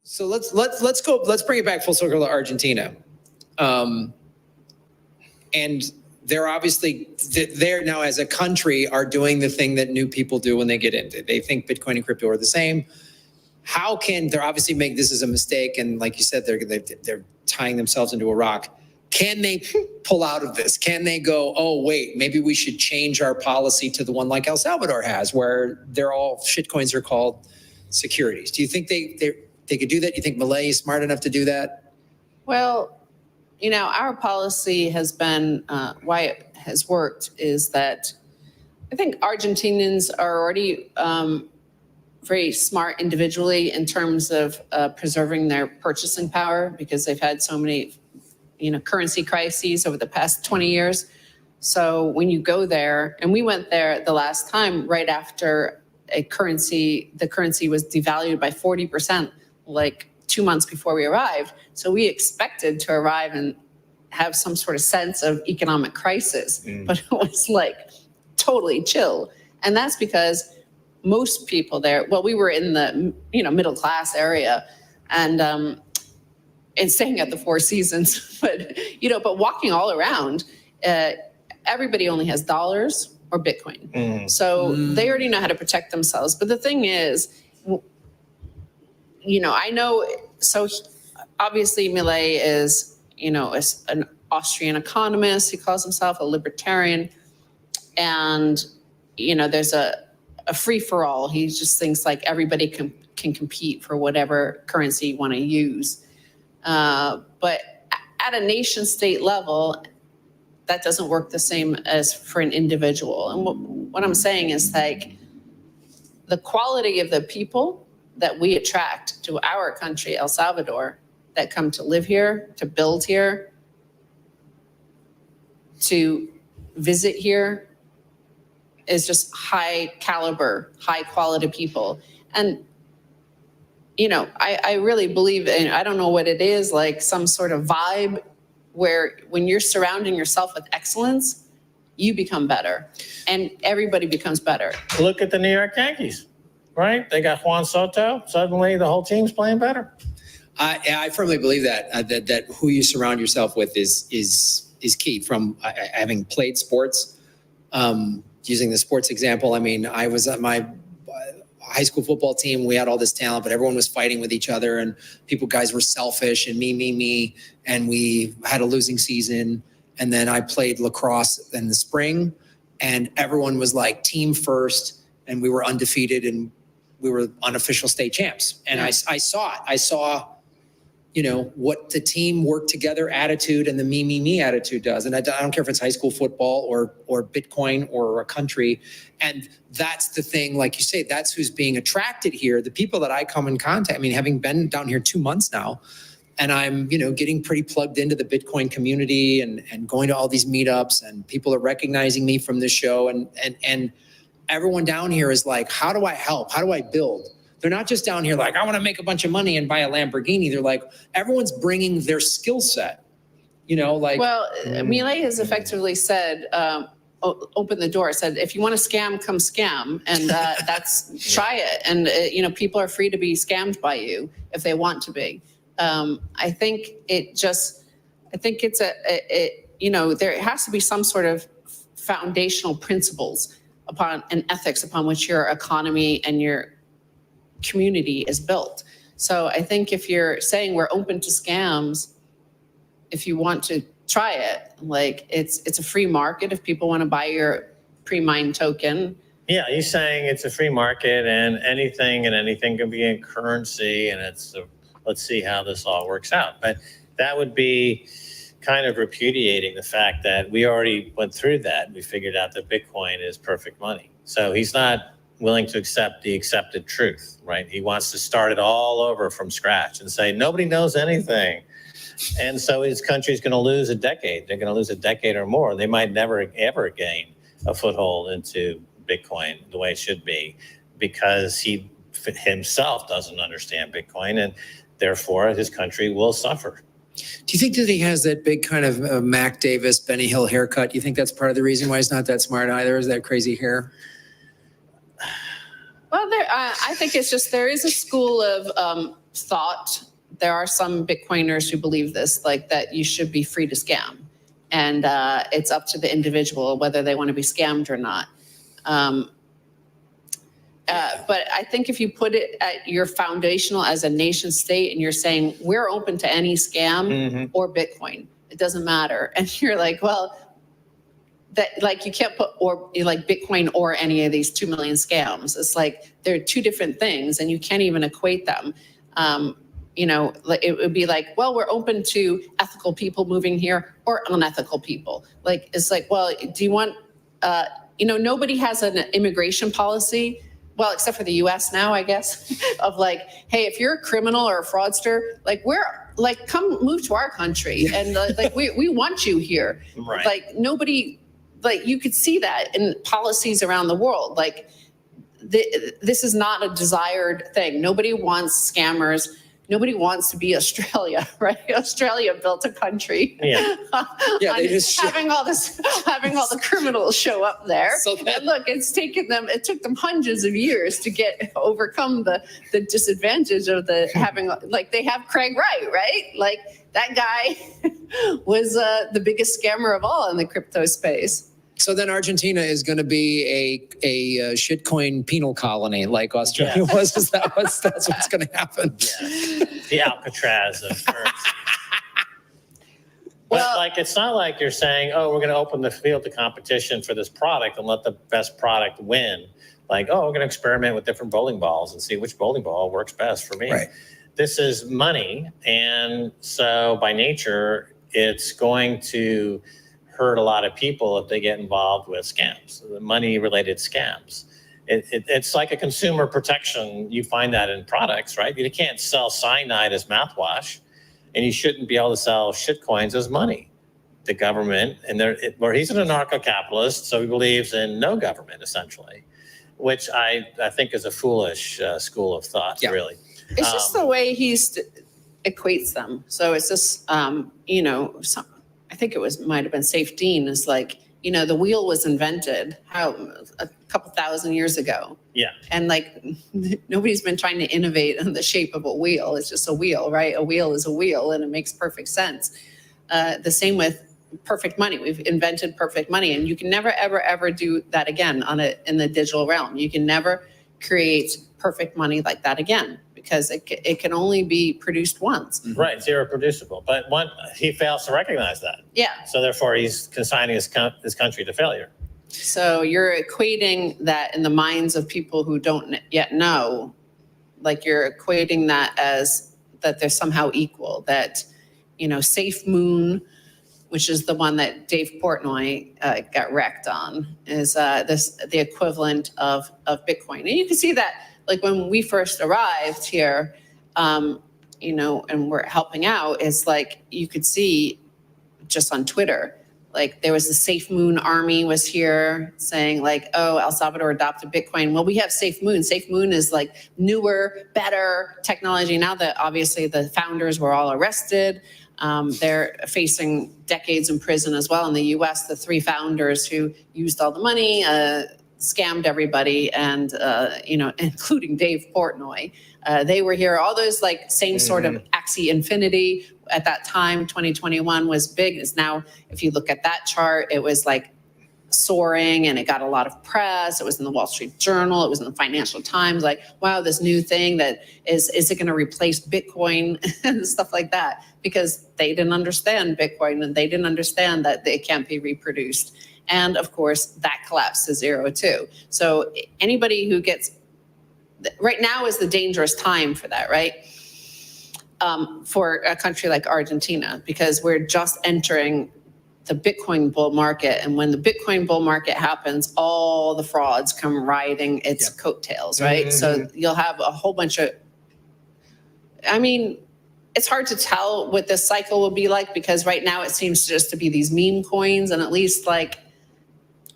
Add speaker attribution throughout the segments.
Speaker 1: So let's bring it back full circle to Argentina. And they're obviously, they're now as a country are doing the thing that new people do when they get into it. They think Bitcoin and crypto are the same. How can they're obviously make this as a mistake? And like you said, they're tying themselves into a rock. Can they pull out of this? Can they go, oh, wait, maybe we should change our policy to the one like El Salvador has, where they're all shitcoins are called securities? Do you think they could do that? Do you think Milei is smart enough to do that?
Speaker 2: Well, you know, our policy has been, why it has worked is that I think Argentinians are already very smart individually in terms of preserving their purchasing power because they've had so many, you know, currency crises over the past 20 years. So when you go there, and we went there the last time right after the currency was devalued by 40%, like 2 months before we arrived. So we expected to arrive and have some sort of sense of economic crisis, but it was like totally chill. And that's because most people there, well, we were in the, you know, middle class area and staying at the Four Seasons, but, you know, but walking all around, everybody only has dollars or Bitcoin. So they already know how to protect themselves. But the thing is, you know, I know, so obviously Milei is, you know, is an Austrian economist. He calls himself a libertarian. And, you know, there's a free-for-all. He just thinks like everybody can compete for whatever currency you want to use. But at a nation state level, that doesn't work the same as for an individual. And what I'm saying is like the quality of the people that we attract to our country, El Salvador, that come to live here, to build here, to visit here, is just high caliber, high quality people. And, you know, I really believe in, I don't know what it is, like some sort of vibe where when you're surrounding yourself with excellence, you become better and everybody becomes better.
Speaker 3: Look at the New York Yankees, right? They got Juan Soto. Suddenly the whole team's playing better.
Speaker 1: I firmly believe that who you surround yourself with is key. From having played sports, using the sports example, I mean, I was at my high school football team. We had all this talent, but everyone was fighting with each other, and guys were selfish and me, and we had a losing season. And then I played lacrosse in the spring, and everyone was like team first, and we were undefeated, and we were unofficial state champs. And I saw it. I saw, you know, what the team work together attitude and the me attitude does. And I don't care if it's high school football or Bitcoin or a country. And that's the thing, like you say, that's who's being attracted here. The people that I come in contact, I mean, having been down here 2 months now, and I'm, you know, getting pretty plugged into the Bitcoin community and going to all these meetups, and people are recognizing me from this show. And everyone down here is like, how do I help? How do I build? They're not just down here like, I want to make a bunch of money and buy a Lamborghini. They're like, everyone's bringing their skill set, you know, like. Well,
Speaker 2: Milei has effectively said, open the door, said, if you want to scam, come scam. And that's, try it. And, you know, people are free to be scammed by you if they want to be. I think it's you know, there has to be some sort of foundational principles and ethics upon which your economy and your community is built. So I think if you're saying we're open to scams, if you want to try it, like it's a free market. If people want to buy your pre-mined token.
Speaker 3: Yeah, he's saying it's a free market and anything can be in currency, and let's see how this all works out. But that would be kind of repudiating the fact that we already went through that. We figured out that Bitcoin is perfect money. So he's not willing to accept the accepted truth, right? He wants to start it all over from scratch and say, nobody knows anything. And so his country's going to lose a decade. They're going to lose a decade or more. They might never, ever gain a foothold into Bitcoin the way it should be, because he himself doesn't understand Bitcoin, and therefore his country will suffer.
Speaker 1: Do you think that he has that big kind of Mac Davis, Benny Hill haircut? Do you think that's part of the reason why he's not that smart either, is that crazy hair?
Speaker 2: Well, I think it's just there is a school of thought, there are some Bitcoiners who believe this, like that you should be free to scam. And it's up to the individual whether they want to be scammed or not. But I think if you put it at your foundational as a nation state and you're saying we're open to any scam or Bitcoin, it doesn't matter. And you're like, well, that like you can't put or like Bitcoin or any of these 2 million scams. It's like they're two different things and you can't even equate them. You know, it would be like, well, we're open to ethical people moving here or unethical people. Like, it's like, well, do you want, you know, nobody has an immigration policy. Well, except for the US now, I guess, of like, hey, if you're a criminal or a fraudster, like come move to our country. And like, we want you here.
Speaker 3: Right.
Speaker 2: Like nobody, like you could see that in policies around the world. Like this is not a desired thing. Nobody wants scammers. Nobody wants to be Australia, right? Australia built a country.
Speaker 3: Yeah.
Speaker 1: Yeah, they just
Speaker 2: having all the criminals show up there.
Speaker 1: So
Speaker 2: And look, it took them hundreds of years to overcome the disadvantage of having, like they have Craig Wright, right? Like that guy was the biggest scammer of all in the crypto space.
Speaker 1: So then Argentina is going to be a shitcoin penal colony like Australia was. That's what's going to happen?
Speaker 3: Yeah. The Alcatraz of currency.
Speaker 2: Well,
Speaker 3: like it's not like you're saying, oh, we're going to open the field to competition for this product and let the best product win. Like, oh, we're going to experiment with different bowling balls and see which bowling ball works best for me.
Speaker 1: Right.
Speaker 3: This is money, and so by nature, it's going to hurt a lot of people if they get involved with scams, the money-related scams. It's like a consumer protection. You find that in products, right? You can't sell cyanide as mouthwash, and you shouldn't be able to sell shitcoins as money. The government, or he's an anarcho-capitalist, so he believes in no government, essentially, which I think is a foolish school of thought, really.
Speaker 2: It's just the way he equates them. So it's just, you know, I think might have been Safe Dean is like, you know, the wheel was invented a couple thousand years ago.
Speaker 3: Yeah.
Speaker 2: And like nobody's been trying to innovate in the shape of a wheel. It's just a wheel, right? A wheel is a wheel and it makes perfect sense. The same with perfect money. We've invented perfect money and you can never, ever, ever do that again in the digital realm. You can never create perfect money like that again because it can only be produced once.
Speaker 3: Right, it's irreproducible. But he fails to recognize that.
Speaker 2: Yeah.
Speaker 3: So therefore, he's consigning his country to failure.
Speaker 2: So you're equating that in the minds of people who don't yet know, like you're equating that as that they're somehow equal, that, you know, Safe Moon, which is the one that Dave Portnoy got wrecked on, is the equivalent of Bitcoin. And you can see that, like when we first arrived here, you know, and we're helping out, it's like you could see just on Twitter, like there was the Safe Moon army was here saying like, oh, El Salvador adopted Bitcoin. Well, we have Safe Moon. Safe Moon is like newer, better technology. Now that obviously the founders were all arrested. They're facing decades in prison as well in the US, the 3 founders who used all the money, scammed everybody, and, you know, including Dave Portnoy. They were here, all those like same sort of Axie Infinity at that time, 2021 was big. It's now, if you look at that chart, it was like soaring and it got a lot of press. It was in the Wall Street Journal. It was in the Financial Times. Like, wow, this new thing that is it going to replace Bitcoin and stuff like that? Because they didn't understand Bitcoin and they didn't understand that it can't be reproduced. And of course, that collapsed to zero too. So anybody who right now is the dangerous time for that, right? For a country like Argentina, because we're just entering the Bitcoin bull market. And when the Bitcoin bull market happens, all the frauds come riding its coattails, right? So you'll have a whole bunch of, I mean, it's hard to tell what this cycle will be like because right now it seems just to be these meme coins, and at least like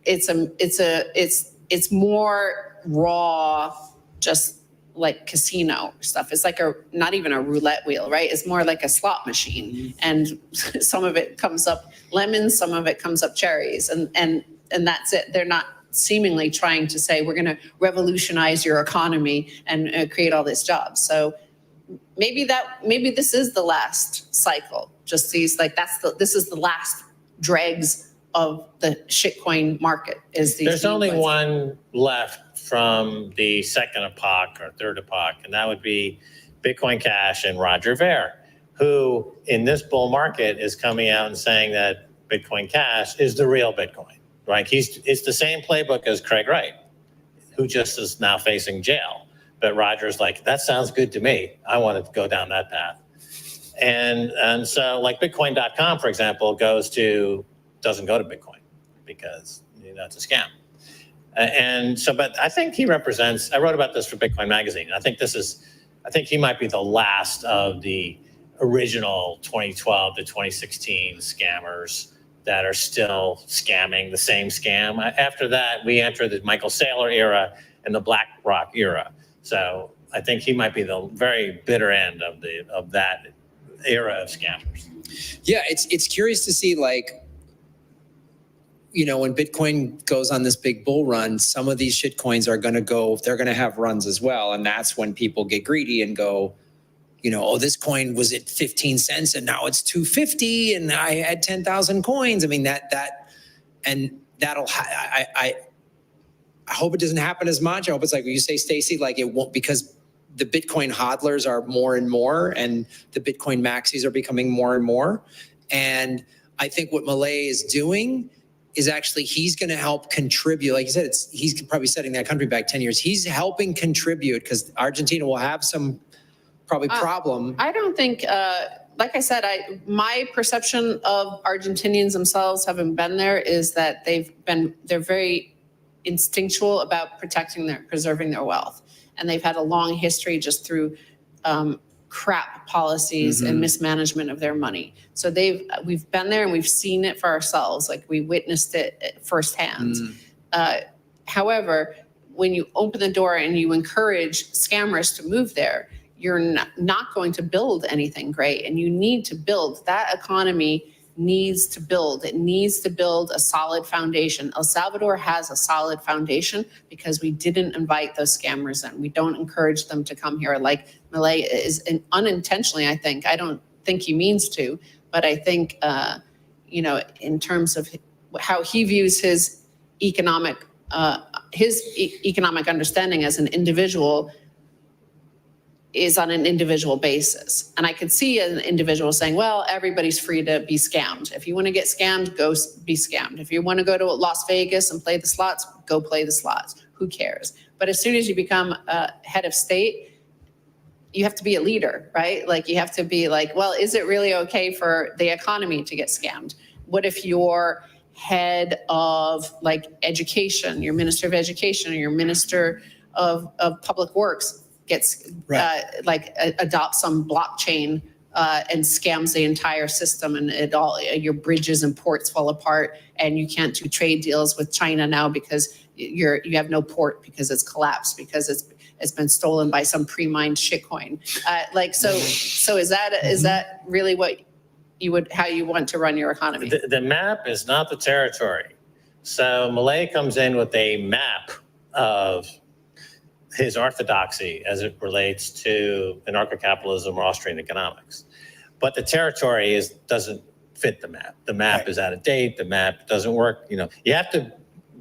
Speaker 2: it's more raw, just like casino stuff. It's like not even a roulette wheel, right? It's more like a slot machine, and some of it comes up lemons, some of it comes up cherries, and that's it. They're not seemingly trying to say we're going to revolutionize your economy and create all these jobs. So maybe this is the last cycle. Just these, like, this is the last dregs of the shitcoin market.
Speaker 3: There's only one left from the second epoch or third epoch, and that would be Bitcoin Cash and Roger Ver, who in this bull market is coming out and saying that Bitcoin Cash is the real Bitcoin, right? It's the same playbook as Craig Wright, who just is now facing jail. But Roger's like, that sounds good to me. I want to go down that path. And so like Bitcoin.com, for example, doesn't go to Bitcoin because it's a scam. And so, but I think he represents, I wrote about this for Bitcoin Magazine. I think he might be the last of the original 2012 to 2016 scammers that are still scamming the same scam. After that, we enter the Michael Saylor era and the BlackRock era. So I think he might be the very bitter end of that era of scammers.
Speaker 1: Yeah, it's curious to see, like, when Bitcoin goes on this big bull run, some of these shit coins are going to have runs as well. And that's when people get greedy and go, oh, this coin was at 15 cents and now it's 250 and I had 10,000 coins. I mean, I hope it doesn't happen as much. I hope it's like you say, Stacey, like it won't, because the Bitcoin hodlers are more and more and the Bitcoin maxis are becoming more and more. And I think what Milei is doing is actually he's going to help contribute. Like you said, he's probably setting that country back 10 years. He's helping contribute because Argentina will have some probably problem.
Speaker 2: I don't think, like I said, my perception of Argentinians themselves, having been there, is that they're very instinctual about preserving their wealth. And they've had a long history just through crap policies and mismanagement of their money. So we've been there and we've seen it for ourselves. Like we witnessed it firsthand. However, when you open the door and you encourage scammers to move there, you're not going to build anything great. And you need to build that economy. It needs to build a solid foundation. El Salvador has a solid foundation because we didn't invite those scammers in. We don't encourage them to come here. Like Milei is unintentionally, I think. I don't think he means to, but I think, in terms of how he views his economic understanding as an individual, is on an individual basis. And I could see an individual saying, well, everybody's free to be scammed. If you want to get scammed, go be scammed. If you want to go to Las Vegas and play the slots, go play the slots. Who cares? But as soon as you become a head of state, you have to be a leader, right? Like you have to be like, well, is it really okay for the economy to get scammed? What if your head of like education, your minister of education or your minister of public works gets adopts some blockchain and scams the entire system, and your bridges and ports fall apart, and you can't do trade deals with China now because you have no port because it's collapsed because it's been stolen by some pre-mined shitcoin. So is that really what how you want to run your economy?
Speaker 3: The map is not the territory. So Milei comes in with a map of his orthodoxy as it relates to anarcho-capitalism or Austrian economics. But the territory doesn't fit the map. The map is out of date. The map doesn't work. You have to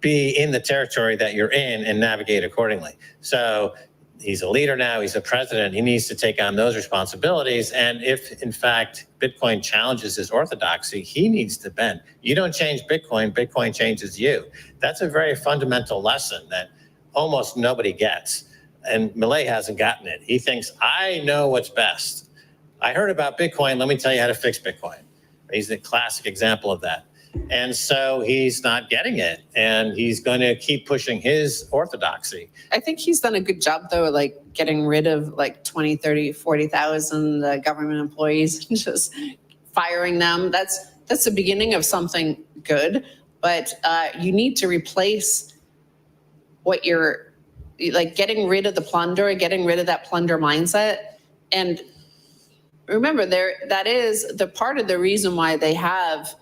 Speaker 3: be in the territory that you're in and navigate accordingly. So he's a leader now. He's a president. He needs to take on those responsibilities. And if, in fact, Bitcoin challenges his orthodoxy, he needs to bend. You don't change Bitcoin. Bitcoin changes you. That's a very fundamental lesson that almost nobody gets. And Milei hasn't gotten it. He thinks, I know what's best. I heard about Bitcoin. Let me tell you how to fix Bitcoin. He's the classic example of that. And so he's not getting it. And he's going to keep pushing his orthodoxy.
Speaker 2: I think he's done a good job, though, like getting rid of like 20, 30, 40,000 government employees and just firing them. That's the beginning of something good. But you need to replace what you're like, getting rid of the plunder, getting rid of that plunder mindset. And remember, that is the part of the reason why they have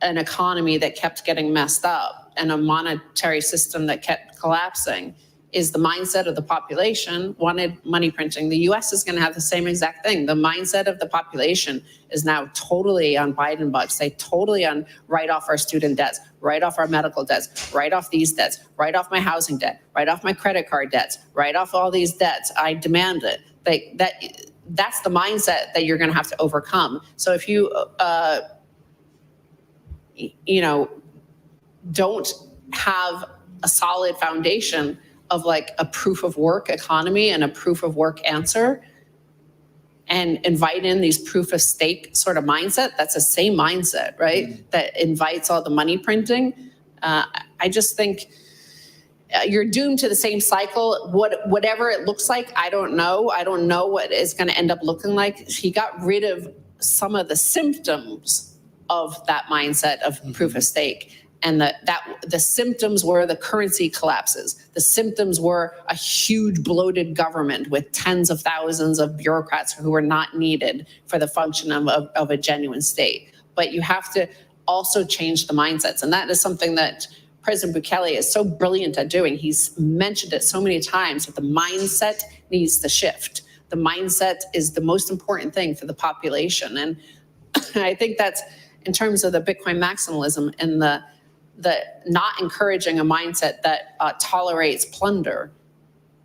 Speaker 2: an economy that kept getting messed up and a monetary system that kept collapsing, is the mindset of the population wanted money printing. The US is going to have the same exact thing. The mindset of the population is now totally on Biden bucks. They totally on write off our student debts, write off our medical debts, write off these debts, write off my housing debt, write off my credit card debts, write off all these debts. I demand it. That's the mindset that you're going to have to overcome. So if you, don't have a solid foundation of like a proof of work economy and a proof of work answer, and invite in these proof of stake sort of mindset, that's the same mindset, right? That invites all the money printing. I just think you're doomed to the same cycle. Whatever it looks like, I don't know. I don't know what it's going to end up looking like. He got rid of some of the symptoms of that mindset of proof of stake. And the symptoms were the currency collapses. The symptoms were a huge bloated government with tens of thousands of bureaucrats who were not needed for the function of a genuine state. But you have to also change the mindsets. And that is something that President Bukele is so brilliant at doing. He's mentioned it so many times that the mindset needs to shift. The mindset is the most important thing for the population. And I think that's in terms of the Bitcoin maximalism and the not encouraging a mindset that tolerates plunder,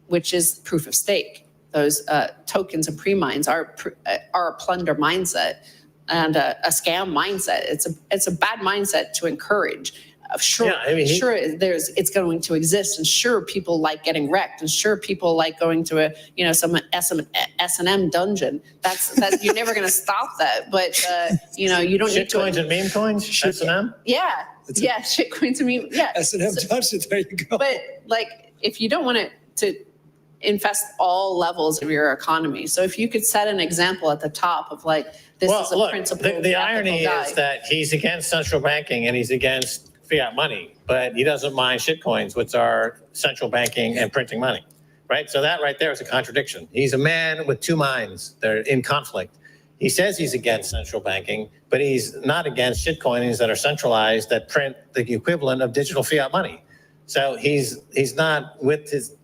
Speaker 2: which is proof of stake. Those tokens and pre-mines are a plunder mindset and a scam mindset. It's a bad mindset to encourage. Sure, it's going to exist, and sure, people like getting wrecked, and sure, people like going to some S&M dungeon. That's you're never going to stop that. But you don't need to.
Speaker 3: Shit coins and meme coins. S&M.
Speaker 2: Yeah, shit coins and meme. Yeah,
Speaker 1: S&M dungeon. There you go.
Speaker 2: But like, if you don't want it to infest all levels of your economy, so if you could set an example at the top of like this is a principle.
Speaker 3: The irony is that he's against central banking and he's against fiat money, but he doesn't mind shitcoins, which are central banking and printing money, right? So that right there is a contradiction. He's a man with two minds. They're in conflict. He says he's against central banking, but he's not against shitcoins that are centralized that print the equivalent of digital fiat money. So he's not with his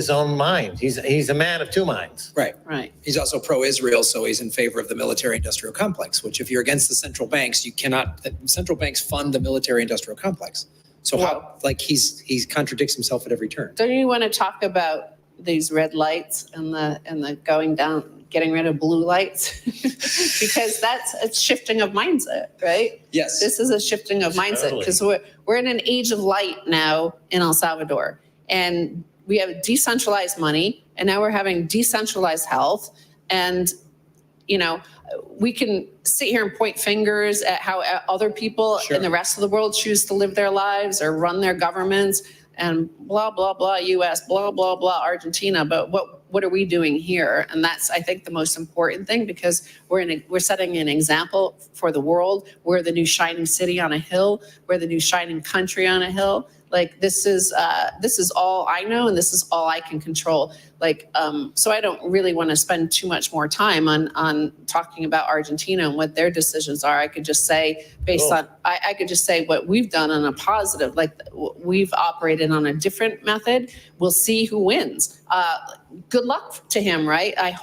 Speaker 3: own mind. He's a man of two minds.
Speaker 1: Right. He's also pro-Israel, so he's in favor of the military-industrial complex, which if you're against the central banks, the central banks fund the military-industrial complex. So he contradicts himself at every turn.
Speaker 2: Don't you want to talk about these red lights and the going down, getting rid of blue lights? Because that's a shifting of mindset, right?
Speaker 1: Yes.
Speaker 2: This is a shifting of mindset because we're in an age of light now in El Salvador, and we have decentralized money, and now we're having decentralized health. And, we can sit here and point fingers at how other people in the rest of the world choose to live their lives or run their governments and blah, blah, blah, US, blah, blah, blah, Argentina. But what are we doing here? And that's, I think, the most important thing, because we're setting an example for the world. We're the new shining city on a hill. We're the new shining country on a hill. Like, this is all I know, and this is all I can control. So I don't really want to spend too much more time on talking about Argentina and what their decisions are. I could just say I could just say what we've done on a positive, like we've operated on a different method. We'll see who wins. Good luck to him, right? I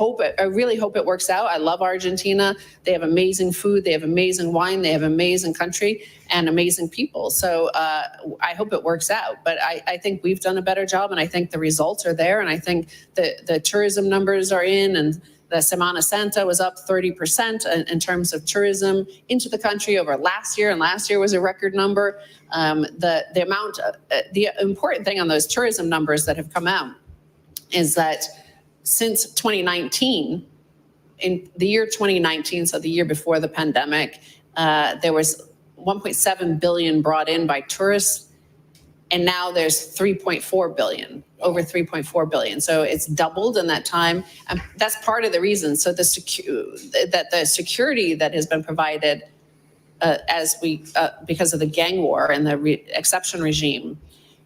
Speaker 2: really hope it works out. I love Argentina. They have amazing food. They have amazing wine. They have amazing country and amazing people. So I hope it works out. But I think we've done a better job, and I think the results are there. And I think the tourism numbers are in, and the Semana Santa was up 30% in terms of tourism into the country over last year, and last year was a record number. The important thing on those tourism numbers that have come out is that since 2019, in the year 2019, so the year before the pandemic, there was 1.7 billion brought in by tourists, and now there's 3.4 billion, over 3.4 billion. So it's doubled in that time, and that's part of the reason. So the security that has been provided because of the gang war and the exception regime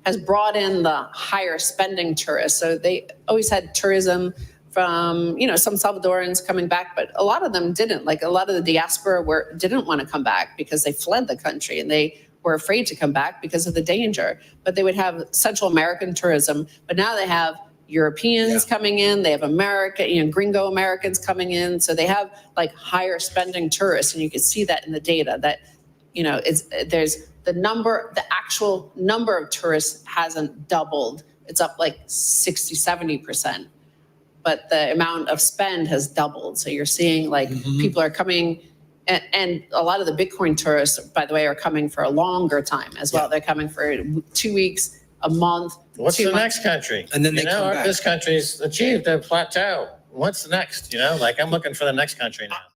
Speaker 2: has brought in the higher spending tourists. So they always had tourism from, some Salvadorans coming back, but a lot of them didn't. Like, a lot of the diaspora didn't want to come back because they fled the country, and they were afraid to come back because of the danger. But they would have Central American tourism, but now they have Europeans coming in, they have gringo Americans coming in. So they have like higher spending tourists. And you can see that in the data that, there's the actual number of tourists hasn't doubled. It's up like 60, 70%. But the amount of spend has doubled. So you're seeing like people are coming, and a lot of the Bitcoin tourists, by the way, are coming for a longer time as well. They're coming for 2 weeks, a month.
Speaker 3: What's the next country?
Speaker 1: And then they come back.
Speaker 3: This country's achieved a plateau. What's next? Like I'm looking for the next country now.